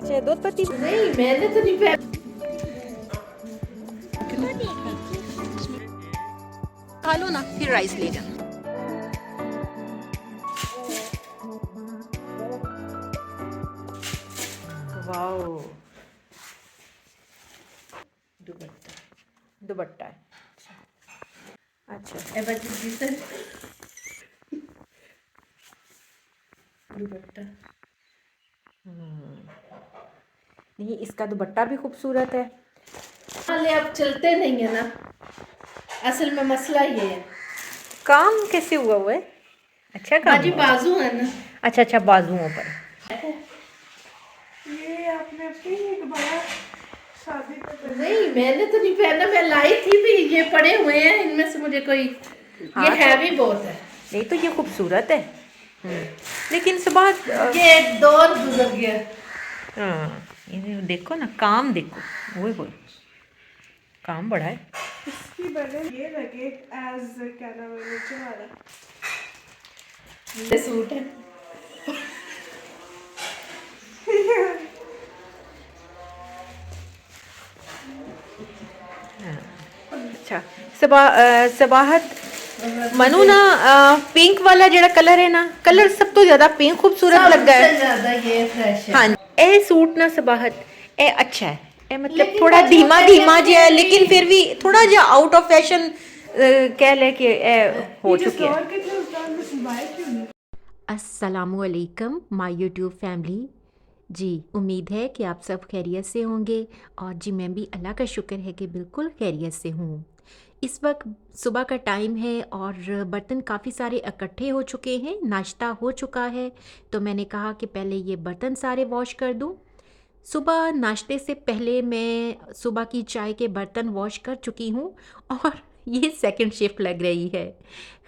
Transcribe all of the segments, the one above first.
चाहे दूध पत्ती नहीं मैंने तो नहीं पहना। खा लो ना, फिर राइस ले जाना। वाओ, दुपट्टा दुपट्टा है। अच्छा, ए बच्ची जिसे दुपट्टा नहीं इसका दुपट्टा भी खूबसूरत है। वाले अब चलते नहीं है ना, असल में मसला ये है। काम कैसे हुआ है? अच्छा काम बाजी हुआ है। बाजू है ना। अच्छा अच्छा, बाजुओं पर। ये आपने पिंक बड़ा शादी पे पहना। नहीं मैंने तो नहीं पहना, मैं लाई थी भी, ये पड़े हुए हैं इनमें से मुझे कोई हाँ, ये तो हैवी बहुत है। नहीं तो ये खूबसूरत है। लेकिन सुबह ये एक दौर गुजर गया। ये देखो ना, काम देखो, वो काम बड़ा है। इसकी बने ये लगे एज क्या नाम है नीचे वाला। ये सूट है। अच्छा, सबाहत मनु ना, पिंक वाला जेड़ा कलर है ना, कलर सब तो ज्यादा पिंक खूबसूरत लगता है। सबसे ज्यादा ये फ्रेश है। हाँ, ए सूट ना सबाहत ए अच्छा है, ए मतलब लेकिन थोड़ा बच्चों धीमा के धीमा लिए जिहा है, लेकिन फिर भी थोड़ा जा आउट ऑफ फैशन कह ले कि हो ये चुके और हैं। कितने उस्ताद में सिलवाए क्यों नहीं? अस्सलामुअलैकुम माय यूट्यूब फैमिली। जी उम्मीद है कि आप सब खैरियत से होंगे, और जी मैं भी अल्लाह का शुक्र है कि बिल्कुल खैरियत से हूँ। इस वक्त सुबह का टाइम है और बर्तन काफ़ी सारे इकट्ठे हो चुके हैं, नाश्ता हो चुका है, तो मैंने कहा कि पहले ये बर्तन सारे वॉश कर दूँ। सुबह नाश्ते से पहले मैं सुबह की चाय के बर्तन वॉश कर चुकी हूँ, और ये सेकंड शिफ्ट लग रही है।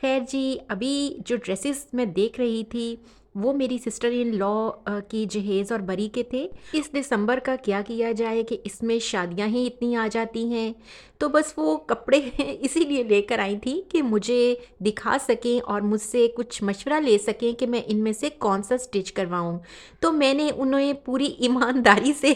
खैर जी, अभी जो ड्रेसेस मैं देख रही थी वो मेरी सिस्टर इन लॉ की जहेज़ और बरी के थे। इस दिसंबर का क्या किया जाए कि इसमें शादियां ही इतनी आ जाती हैं, तो बस वो कपड़े इसीलिए लेकर आई थी कि मुझे दिखा सकें और मुझसे कुछ मशवरा ले सकें कि मैं इनमें से कौन सा स्टिच करवाऊं। तो मैंने उन्हें पूरी ईमानदारी से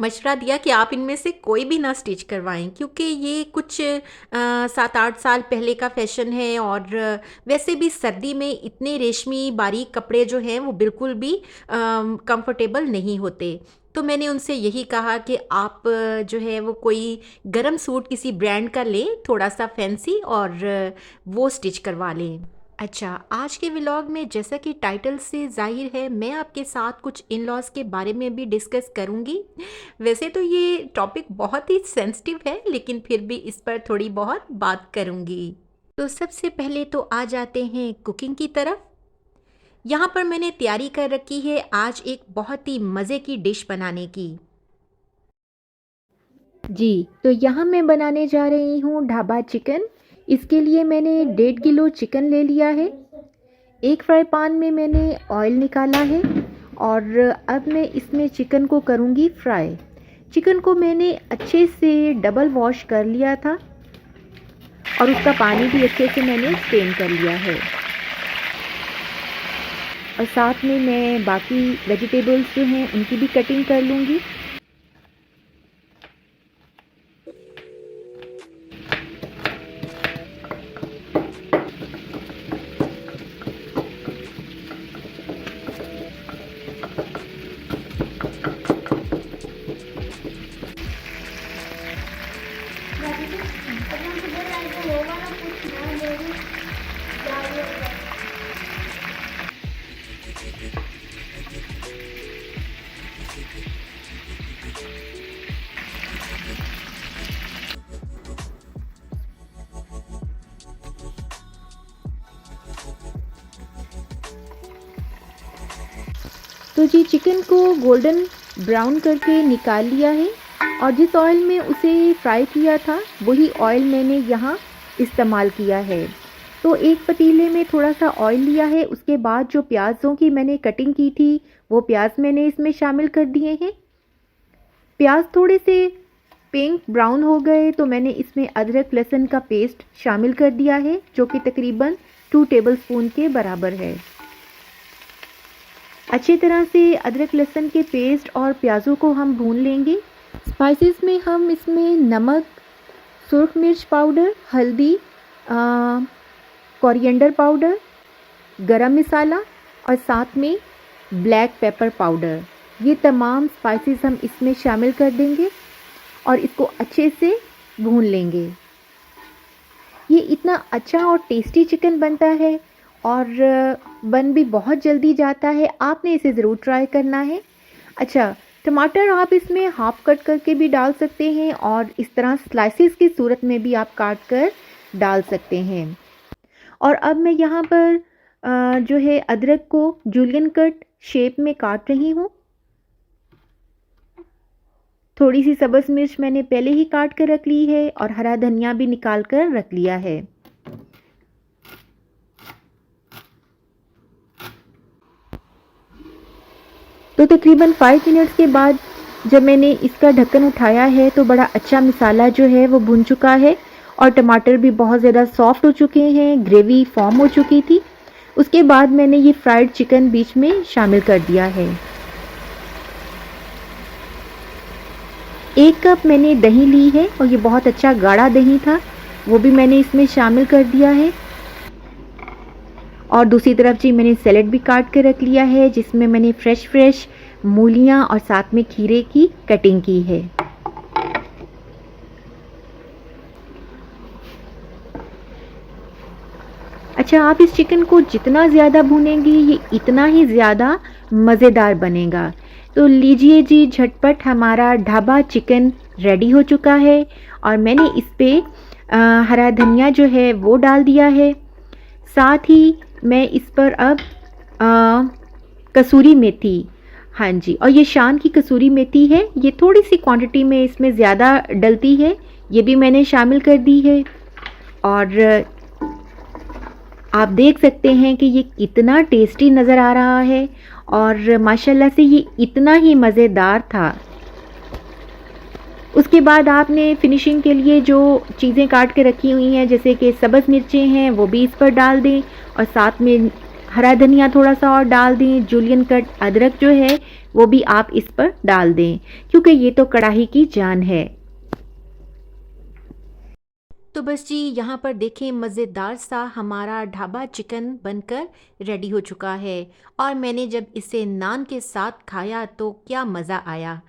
मशवरा दिया कि आप इनमें से कोई भी ना स्टिच करवाएं, क्योंकि ये कुछ 7-8 साल पहले का फैशन है, और वैसे भी सर्दी में इतने रेशमी बारीक कपड़े जो हैं वो बिल्कुल भी कंफर्टेबल नहीं होते। तो मैंने उनसे यही कहा कि आप जो है वो कोई गरम सूट किसी ब्रांड का लें, थोड़ा सा फैंसी, और वो स्टिच करवा लें। अच्छा, आज के व्लॉग में जैसा कि टाइटल से जाहिर है, मैं आपके साथ कुछ इन लॉज़ के बारे में भी डिस्कस करूंगी। वैसे तो ये टॉपिक बहुत ही सेंसिटिव है, लेकिन फिर भी इस पर थोड़ी बहुत बात करूंगी। तो सबसे पहले तो आ जाते हैं कुकिंग की तरफ। यहाँ पर मैंने तैयारी कर रखी है आज एक बहुत ही मज़े की डिश बनाने की। जी, तो यहाँ मैं बनाने जा रही हूँ ढाबा चिकन। इसके लिए मैंने 1.5 किलो चिकन ले लिया है। एक फ्राई पैन में मैंने ऑयल निकाला है, और अब मैं इसमें चिकन को करूँगी फ्राई। चिकन को मैंने अच्छे से डबल वॉश कर लिया था, और उसका पानी भी अच्छे से मैंने स्टेन कर लिया है। और साथ में मैं बाकी वेजिटेबल्स जो हैं उनकी भी कटिंग कर लूँगी। तो जी चिकन को गोल्डन ब्राउन करके निकाल लिया है, और जिस ऑयल में उसे फ्राई किया था वही ऑयल मैंने यहाँ इस्तेमाल किया है। तो एक पतीले में थोड़ा सा ऑयल लिया है, उसके बाद जो प्याज़ों की मैंने कटिंग की थी वो प्याज मैंने इसमें शामिल कर दिए हैं। प्याज थोड़े से पिंक ब्राउन हो गए तो मैंने इसमें अदरक लहसुन का पेस्ट शामिल कर दिया है, जो कि तकरीबन 2 टेबलस्पून के बराबर है। अच्छी तरह से अदरक लहसुन के पेस्ट और प्याज़ों को हम भून लेंगे। स्पाइसेस में हम इसमें नमक, सुर्ख मिर्च पाउडर, हल्दी, कोरिएंडर पाउडर, गरम मसाला और साथ में ब्लैक पेपर पाउडर, ये तमाम स्पाइसेस हम इसमें शामिल कर देंगे और इसको अच्छे से भून लेंगे। ये इतना अच्छा और टेस्टी चिकन बनता है और बन भी बहुत जल्दी जाता है। आपने इसे ज़रूर ट्राई करना है। अच्छा, टमाटर आप इसमें हाफ कट करके भी डाल सकते हैं और इस तरह स्लाइसेस की सूरत में भी आप काट कर डाल सकते हैं। और अब मैं यहाँ पर जो है अदरक को जूलियन कट शेप में काट रही हूँ। थोड़ी सी सब्ज़ मिर्च मैंने पहले ही काट कर रख ली है और हरा धनिया भी निकाल कर रख लिया है। तो तकरीबन 5 मिनट्स के बाद जब मैंने इसका ढक्कन उठाया है तो बड़ा अच्छा मसाला जो है वो भुन चुका है और टमाटर भी बहुत ज़्यादा सॉफ्ट हो चुके हैं, ग्रेवी फॉर्म हो चुकी थी। उसके बाद मैंने ये फ्राइड चिकन बीच में शामिल कर दिया है। 1 कप मैंने दही ली है और ये बहुत अच्छा गाढ़ा दही था, वो भी मैंने इसमें शामिल कर दिया है। और दूसरी तरफ जी मैंने सैलेड भी काट कर रख लिया है जिसमें मैंने फ्रेश मूलियाँ और साथ में खीरे की कटिंग की है। अच्छा, आप इस चिकन को जितना ज़्यादा भूनेंगी ये इतना ही ज़्यादा मज़ेदार बनेगा। तो लीजिए जी, झटपट हमारा ढाबा चिकन रेडी हो चुका है और मैंने इस पर हरा धनिया जो है वो डाल दिया है। साथ ही मैं इस पर अब कसूरी मेथी, हाँ जी, और ये शान की कसूरी मेथी है, ये थोड़ी सी क्वांटिटी में इसमें ज़्यादा डलती है, ये भी मैंने शामिल कर दी है। और आप देख सकते हैं कि ये कितना टेस्टी नज़र आ रहा है और माशाल्लाह से ये इतना ही मज़ेदार था। उसके बाद आपने फिनिशिंग के लिए जो चीज़ें काट के रखी हुई हैं जैसे कि सब्ज़ मिर्चें हैं वो भी इस पर डाल दें और साथ में हरा धनिया थोड़ा सा और डाल दें। जूलियन कट अदरक जो है वो भी आप इस पर डाल दें क्योंकि ये तो कढ़ाई की जान है। तो बस जी, यहाँ पर देखें मज़ेदार सा हमारा ढाबा चिकन बनकर रेडी हो चुका है और मैंने जब इसे नान के साथ खाया तो क्या मज़ा आया।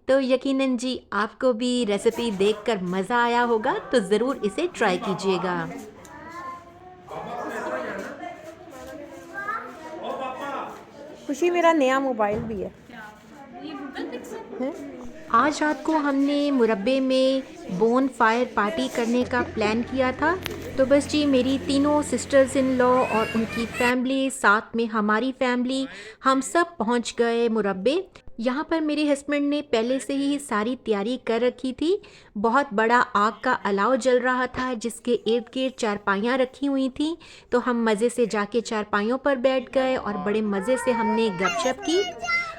तो यकीनन जी आपको भी रेसिपी देखकर मज़ा आया होगा, तो ज़रूर इसे ट्राई कीजिएगा। खुशी मेरा नया मोबाइल भी है। आज रात को हमने मुरब्बे में बोन फायर पार्टी करने का प्लान किया था। तो बस जी, मेरी तीनों सिस्टर्स इन लॉ और उनकी फैमिली, साथ में हमारी फैमिली, हम सब पहुंच गए मुरब्बे। यहाँ पर मेरे हस्बैंड ने पहले से ही सारी तैयारी कर रखी थी। बहुत बड़ा आग का अलाव जल रहा था जिसके इर्द गिर्द चारपाइयाँ रखी हुई थी। तो हम मज़े से जाके चारपाइयों पर बैठ गए और बड़े मज़े से हमने गपशप की।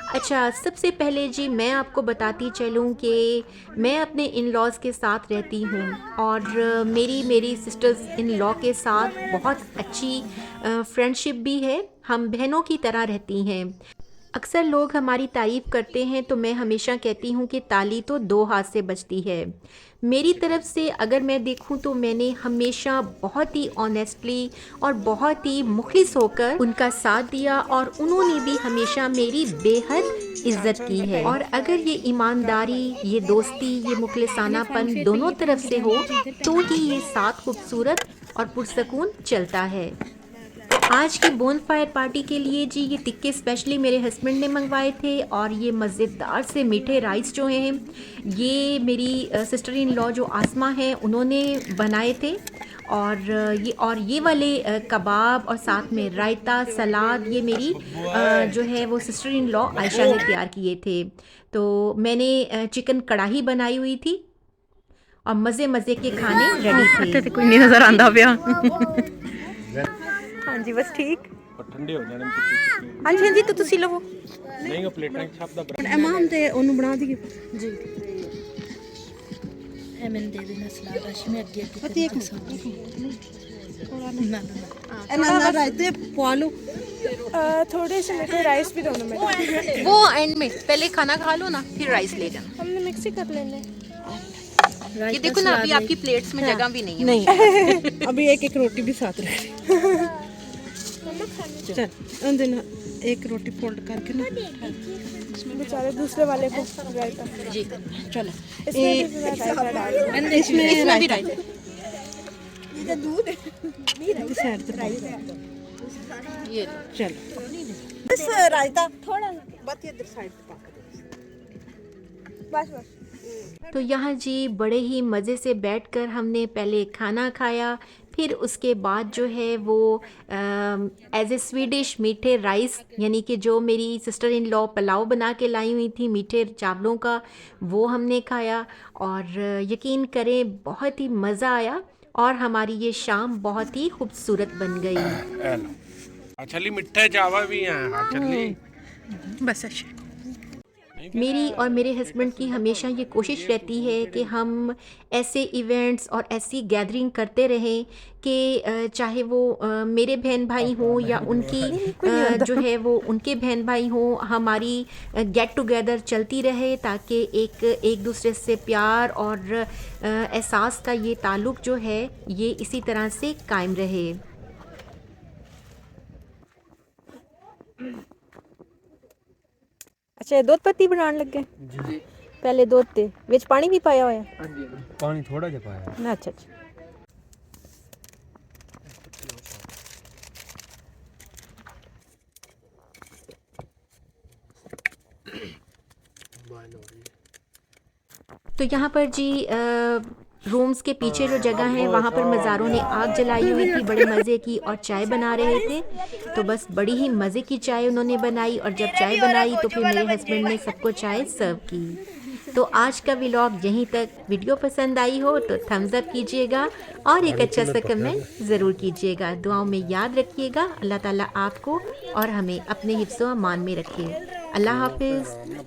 अच्छा, सबसे पहले जी मैं आपको बताती चलूँ कि मैं अपने इन लॉज़ के साथ रहती हूँ और मेरी सिस्टर्स इन लॉ के साथ बहुत अच्छी फ्रेंडशिप भी है। हम बहनों की तरह रहती हैं। अक्सर लोग हमारी तारीफ़ करते हैं तो मैं हमेशा कहती हूँ कि ताली तो 2 हाथ से बजती है। मेरी तरफ से अगर मैं देखूँ तो मैंने हमेशा बहुत ही ऑनेस्टली और बहुत ही मुखलिस होकर उनका साथ दिया और उन्होंने भी हमेशा मेरी बेहद इज्जत की है। और अगर ये ईमानदारी, ये दोस्ती, ये मुखलिसानापन दोनों तरफ से हो तो ही ये साथ खूबसूरत और पुरसकून चलता है। आज की बोन फायर पार्टी के लिए जी ये टिक्के स्पेशली मेरे हस्बैंड ने मंगवाए थे और ये मज़ेदार से मीठे राइस जो हैं ये मेरी सिस्टर इन लॉ जो आसमा है उन्होंने बनाए थे। और ये वाले कबाब और साथ में रायता, सलाद ये मेरी जो है वो सिस्टर इन लॉ आयशा ने तैयार किए थे। तो मैंने चिकन कढ़ाई बनाई हुई थी और मज़े के खाने रेडी थे। कोई नहीं नजर आंदा पिया। हाँ जी, बस ठीक। ठंडे हो जाने हाँ जी हाँ जी, तो तुसी लवो नहीं वो प्लेटां छापदा इमाम ते ओनू बना दी जी। है मैंने दे देना सलाद आशी में अगे ना रायते पवा लो थोड़े से मेरे को राइस भी दोनों में डाल। वो एंड में पहले खाना खा लो ना, फिर राइस ले जाना। हमने मिक्स ही कर लेने। ये देखो ना, अभी आपकी प्लेट्स में जगह भी नहीं है। नहीं अभी एक एक रोटी भी साथ रख। चल उन दिन एक रोटी फोल्ड करके ना बेचारे दूसरे वाले को रायता। जी चलो इसमें भी रायता डाल दो। इसमें भी राइस। साइड पे ये लो। चलो बस रायता थोड़ा बात इधर साइड पे बस बस। तो यहाँ जी बड़े ही मज़े से बैठकर हमने पहले खाना खाया, फिर उसके बाद जो है वो एज ए स्वीडिश मीठे राइस, यानी कि जो मेरी सिस्टर इन लॉ पुलाव बना के लाई हुई थी मीठे चावलों का, वो हमने खाया। और यकीन करें बहुत ही मज़ा आया और हमारी ये शाम बहुत ही खूबसूरत बन गई। चली मिठे चावल भी हैं। हाँ चली। बस अच्छा। मेरी और मेरे हस्बैंड की हमेशा ये कोशिश रहती है कि हम ऐसे इवेंट्स और ऐसी गैदरिंग करते रहें कि चाहे वो मेरे बहन भाई हों या उनकी जो है वो उनके बहन भाई हों, हमारी गेट टुगेदर चलती रहे ताकि एक दूसरे से प्यार और एहसास का ये ताल्लुक़ जो है ये इसी तरह से कायम रहे। अच्छा दुध पत्ती बनाने लगे जी। पहले दुध ते विच पानी भी पाया होया? हाँ जी पानी थोड़ा जिहा पाया है। अच्छा अच्छा। तो यहाँ पर जी रूम्स के पीछे जो जगह है वहाँ पर मज़ारों ने आग जलाई हुई थी बड़े मज़े की और चाय बना रहे थे। तो बस बड़ी ही मज़े की चाय उन्होंने बनाई और जब चाय बनाई तो फिर मेरे हस्बैंड ने सबको चाय सर्व की। तो आज का व्लॉग यहीं तक। वीडियो पसंद आई हो तो थम्स अप कीजिएगा और एक अच्छा सा कमेंट ज़रूर कीजिएगा। दुआओं में याद रखिएगा। अल्लाह ताला आपको और हमें अपने हिफ्ज़ व अमान में रखे। अल्लाह हाफिज़।